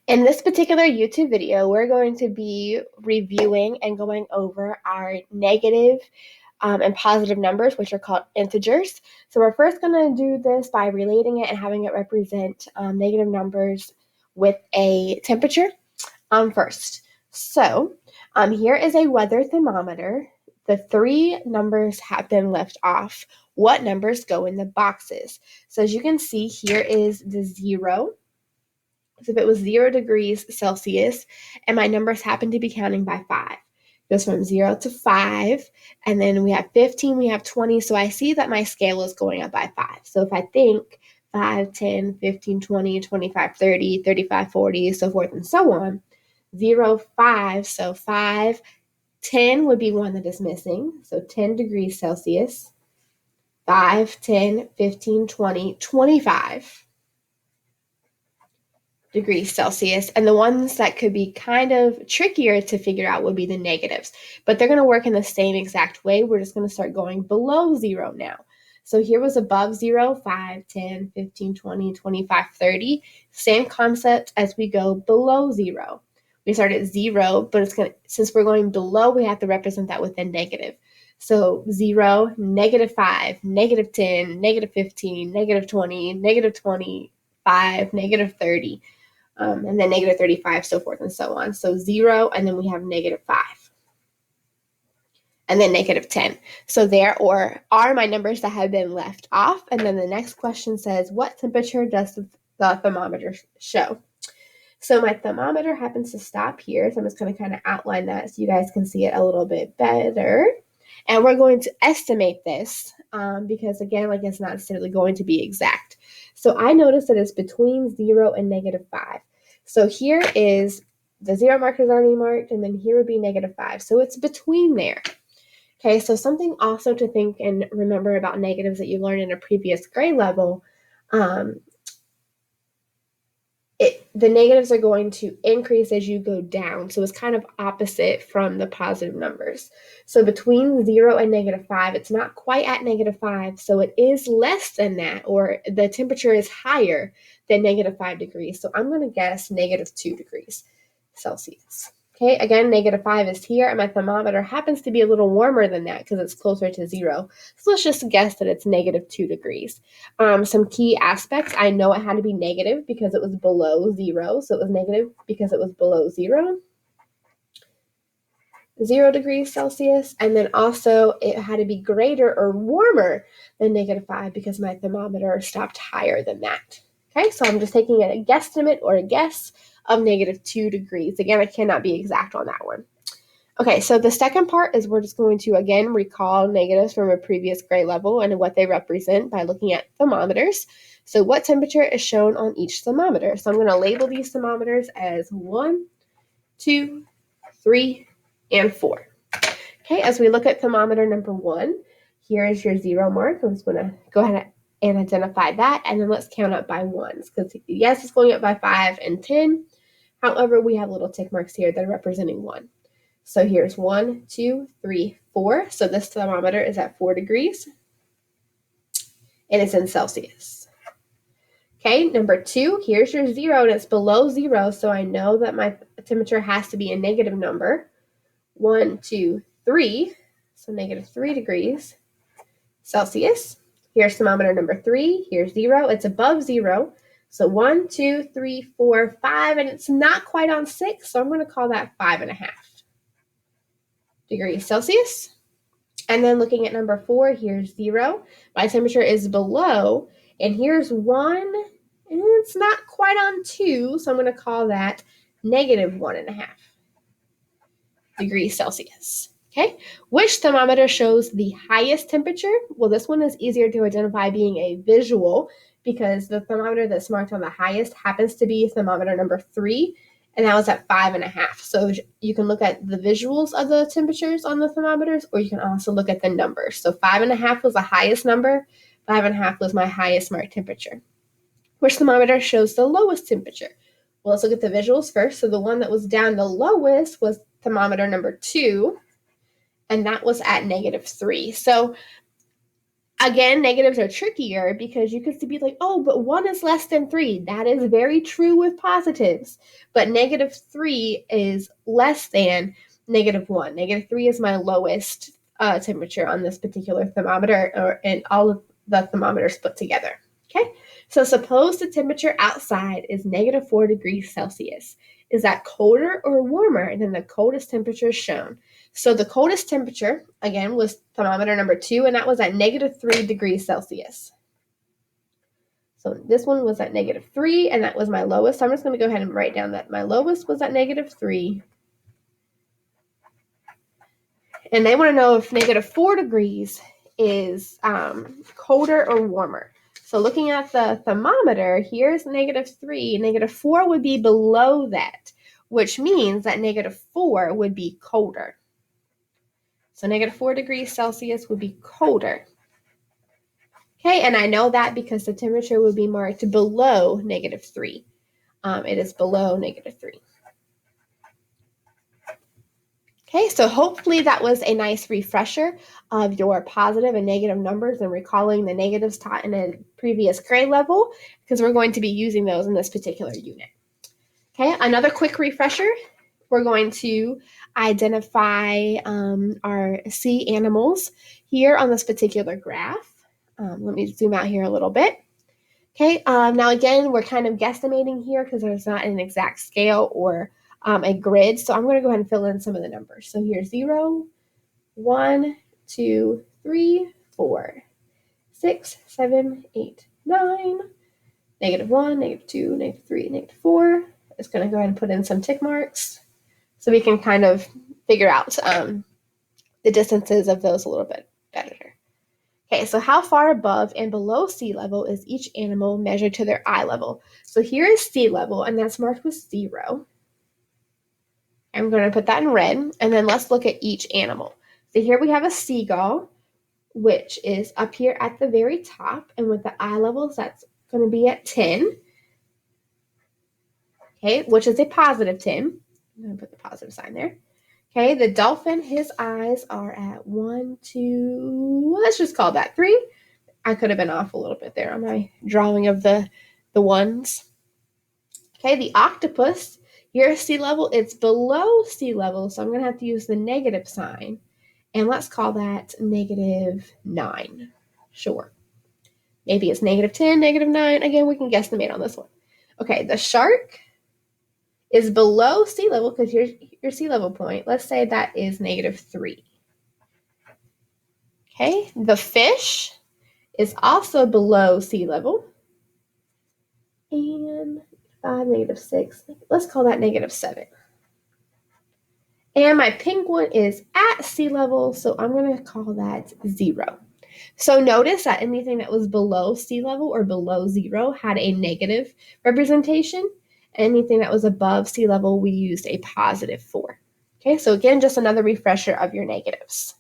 In this particular YouTube video, we're going to be reviewing and going over our negative and positive numbers, which are called integers. So we're first going to do this by relating it and having it represent negative numbers with a temperature first. So here is a weather thermometer. The three numbers have been left off. What numbers go in the boxes? So as you can see, here is the 0. So if it was 0 degrees Celsius and my numbers happen to be counting by 5, it goes from 0 to 5, and then we have 15, we have 20. So I see that my scale is going up by 5. So if I think 5, 10, 15, 20, 25, 30, 35, 40, so forth and so on, 0, 5, so 5, 10 would be one that is missing. So 10 degrees Celsius, 5, 10, 15, 20, 25 degrees Celsius. And the ones that could be kind of trickier to figure out would be the negatives. But they're going to work in the same exact way. We're just going to start going below 0 now. So here was above 0, 5, 10, 15, 20, 25, 30. Same concept as we go below 0. We start at 0, but it's going to, since we're going below, we have to represent that with a negative. So 0, negative 5, negative 10, negative 15, negative 20, negative 25, negative 30. And then negative 35, so forth and so on. So 0, and then we have negative 5, and then negative 10. So there are my numbers that have been left off. And then the next question says, what temperature does the thermometer show? So my thermometer happens to stop here. So I'm just going to kind of outline that so you guys can see it a little bit better. And we're going to estimate this because, again, like it's not necessarily going to be exact. So I noticed that it's between 0 and negative 5. So here is the 0 marker is already marked, and then here would be negative 5. So it's between there. Okay, so something also to think and remember about negatives that you learned in a previous grade level, the negatives are going to increase as you go down. So it's kind of opposite from the positive numbers. So between 0 and negative 5, it's not quite at negative 5. So it is less than that, or the temperature is higher than negative 5 degrees. So I'm going to guess negative 2 degrees Celsius. Okay, again, negative 5 is here, and my thermometer happens to be a little warmer than that because it's closer to 0. So let's just guess that it's negative 2 degrees. Some key aspects, I know it had to be negative because it was below 0. So it was negative because it was below 0 degrees Celsius. And then also it had to be greater or warmer than negative 5 because my thermometer stopped higher than that. Okay, so I'm just taking a guesstimate or a guess of negative 2 degrees. Again, I cannot be exact on that one. Okay, so the second part is we're just going to, again, recall negatives from a previous grade level and what they represent by looking at thermometers. So what temperature is shown on each thermometer? So I'm going to label these thermometers as 1, 2, 3, and 4. Okay, as we look at thermometer number 1, here is your 0 mark. I'm just going to go ahead and identify that, and then let's count up by ones, because yes, it's going up by 5 and 10. However, we have little tick marks here that are representing 1. So here's 1, 2, 3, 4. So this thermometer is at 4 degrees, and it's in Celsius. Okay, number 2, here's your 0, and it's below 0, so I know that my temperature has to be a negative number. 1, 2, 3, so negative 3 degrees Celsius. Here's thermometer number 3, here's 0, it's above 0. So 1, 2, 3, 4, 5, and it's not quite on 6, so I'm going to call that 5.5 degrees Celsius. And then looking at number 4, here's 0. My temperature is below, and here's 1, and it's not quite on 2, so I'm going to call that negative 1.5 degrees Celsius. Okay, which thermometer shows the highest temperature? Well, this one is easier to identify being a visual because the thermometer that's marked on the highest happens to be thermometer number 3, and that was at 5.5. So you can look at the visuals of the temperatures on the thermometers, or you can also look at the numbers. So 5.5 was the highest number, 5.5 was my highest marked temperature. Which thermometer shows the lowest temperature? Well, let's look at the visuals first. So the one that was down the lowest was thermometer number 2, and that was at negative 3. So Again, negatives are trickier because you could be like, oh, but 1 is less than 3. That is very true with positives. But -3 is less than -1. -3 is my lowest temperature on this particular thermometer, and all of the thermometers put together. Okay, so suppose the temperature outside is -4 degrees Celsius. Is that colder or warmer than the coldest temperature shown? So the coldest temperature, again, was thermometer number 2, and that was at -3 degrees Celsius. So this one was at -3, and that was my lowest. So I'm just going to go ahead and write down that my lowest was at -3. And they want to know if -4 degrees is colder or warmer. So looking at the thermometer, here's -3. -4 would be below that, which means that -4 would be colder. So -4 degrees Celsius would be colder. Okay, and I know that because the temperature would be marked below -3. It is below -3. Okay, so hopefully that was a nice refresher of your positive and negative numbers and recalling the negatives taught in a previous grade level, because we're going to be using those in this particular unit. Okay, another quick refresher. We're going to identify our sea animals here on this particular graph. Let me zoom out here a little bit. Okay, now again, we're kind of guesstimating here because there's not an exact scale or a grid. So I'm going to go ahead and fill in some of the numbers. So here's 0, 1, 2, 3, 4, 6, 7, 8, 9, -1, -2, -3, -4. Just going to go ahead and put in some tick marks so we can kind of figure out the distances of those a little bit better. Okay, so how far above and below sea level is each animal measured to their eye level? So here is sea level, and that's marked with 0. I'm going to put that in red, and then let's look at each animal. So here we have a seagull, which is up here at the very top, and with the eye levels, that's going to be at 10. Okay, which is a positive 10. I'm going to put the positive sign there. Okay, the dolphin, his eyes are at 1, 2, let's just call that 3. I could have been off a little bit there on my drawing of the ones. Okay, the octopus, here sea level, it's below sea level, so I'm going to have to use the negative sign. And let's call that -9. Sure. Maybe it's -10, -9. Again, we can guesstimate on this one. Okay, the shark is below sea level because here's your sea level point. Let's say that is -3. Okay, the fish is also below sea level. And 5, -6. Let's call that -7. And my penguin is at sea level, so I'm going to call that 0. So notice that anything that was below sea level or below 0 had a negative representation. Anything that was above sea level, we used a positive 4. Okay, so again, just another refresher of your negatives.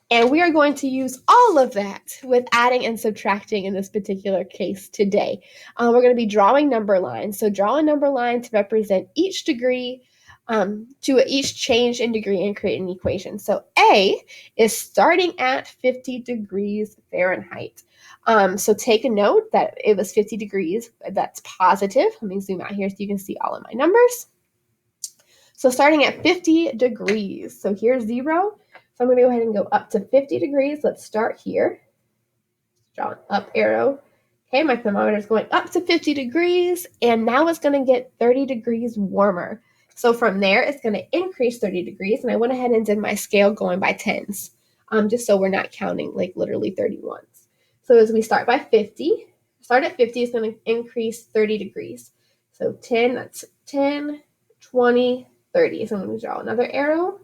And we are going to use all of that with adding and subtracting in this particular case today. We're going to be drawing number lines. So draw a number line to represent each degree, to each change in degree, and create an equation. So A is starting at 50 degrees Fahrenheit. So take a note that it was 50 degrees. That's positive. Let me zoom out here so you can see all of my numbers. So starting at 50 degrees. So here's 0. So I'm going to go ahead and go up to 50 degrees. Let's start here. Draw an up arrow. Okay, my thermometer is going up to 50 degrees, and now it's going to get 30 degrees warmer. So from there, it's going to increase 30 degrees, and I went ahead and did my scale going by tens, just so we're not counting like literally 31s. So as we start by 50, start at 50 is going to increase 30 degrees. So 10, that's 10, 20, 30. So I'm going to draw another arrow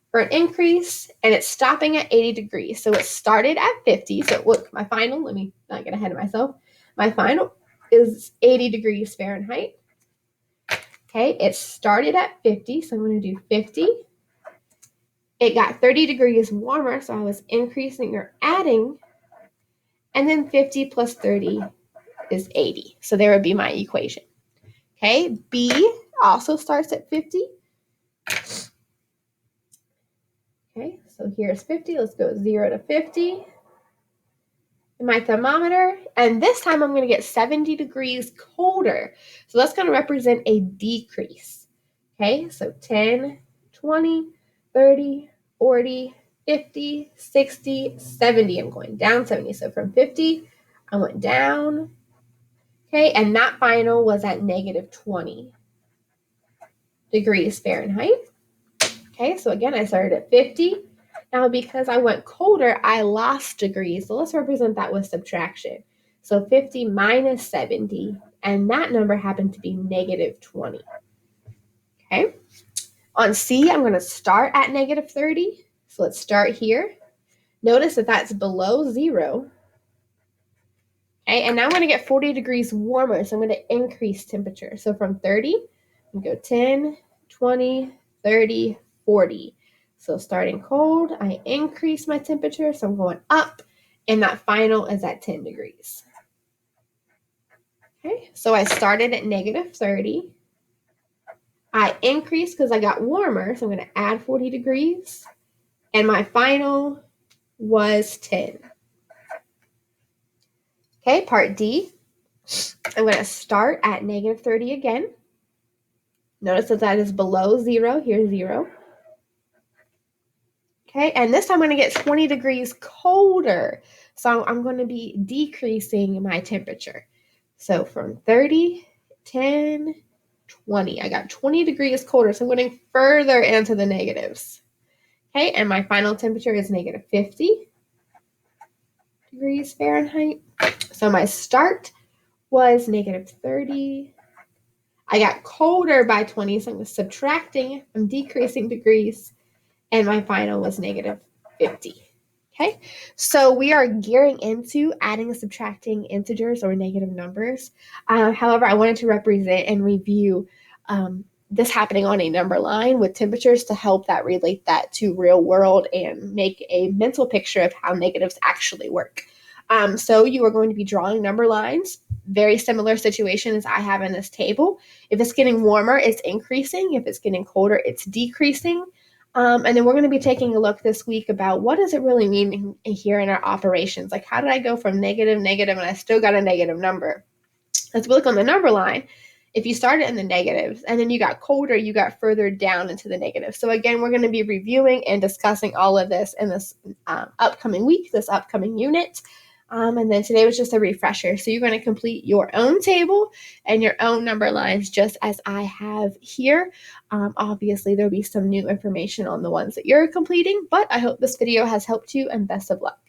for an increase, and it's stopping at 80 degrees. So it started at 50. So look, my final, let me not get ahead of myself. My final is 80 degrees Fahrenheit. Okay, it started at 50, so I'm going to do 50. It got 30 degrees warmer, so I was increasing or adding, and then 50 plus 30 is 80. So there would be my equation. Okay, B also starts at 50. Okay, so here's 50. Let's go 0 to 50. my thermometer, and this time I'm going to get 70 degrees colder. So that's going to represent a decrease. Okay, so 10, 20, 30, 40, 50, 60, 70. I'm going down 70. So from 50, I went down. Okay, and that final was at negative 20 degrees Fahrenheit. Okay, so again, I started at 50. Now, because I went colder, I lost degrees. So let's represent that with subtraction. So 50 minus 70, and that number happened to be negative 20. Okay. On C, I'm going to start at negative 30. So let's start here. Notice that that's below 0. Okay, and now I'm going to get 40 degrees warmer. So I'm going to increase temperature. So from 30, I'm going to go 10, 20, 30, 40. So starting cold, I increase my temperature. So I'm going up, and that final is at 10 degrees. Okay, so I started at negative 30. I increased because I got warmer. So I'm going to add 40 degrees. And my final was 10. Okay, part D. I'm going to start at negative 30 again. Notice that is below 0. Here's 0. Okay, and this time I'm going to get 20 degrees colder. So I'm going to be decreasing my temperature. So from 30, 10, 20. I got 20 degrees colder, so I'm going further into the negatives. Okay, and my final temperature is negative 50 degrees Fahrenheit. So my start was negative 30. I got colder by 20, so I'm subtracting, I'm decreasing degrees, and my final was negative 50. Okay, so we are gearing into adding and subtracting integers or negative numbers. However, I wanted to represent and review this happening on a number line with temperatures to help that relate that to real world and make a mental picture of how negatives actually work. So you are going to be drawing number lines, very similar situation as I have in this table. If it's getting warmer, it's increasing. If it's getting colder, it's decreasing. And then we're going to be taking a look this week about what does it really mean here in our operations? Like, how did I go from negative, and I still got a negative number? Let's look on the number line. If you started in the negatives and then you got colder, you got further down into the negatives. So again, we're going to be reviewing and discussing all of this in this upcoming week, this upcoming unit. And then today was just a refresher. So you're going to complete your own table and your own number lines just as I have here. Obviously, there'll be some new information on the ones that you're completing, but I hope this video has helped you, and best of luck.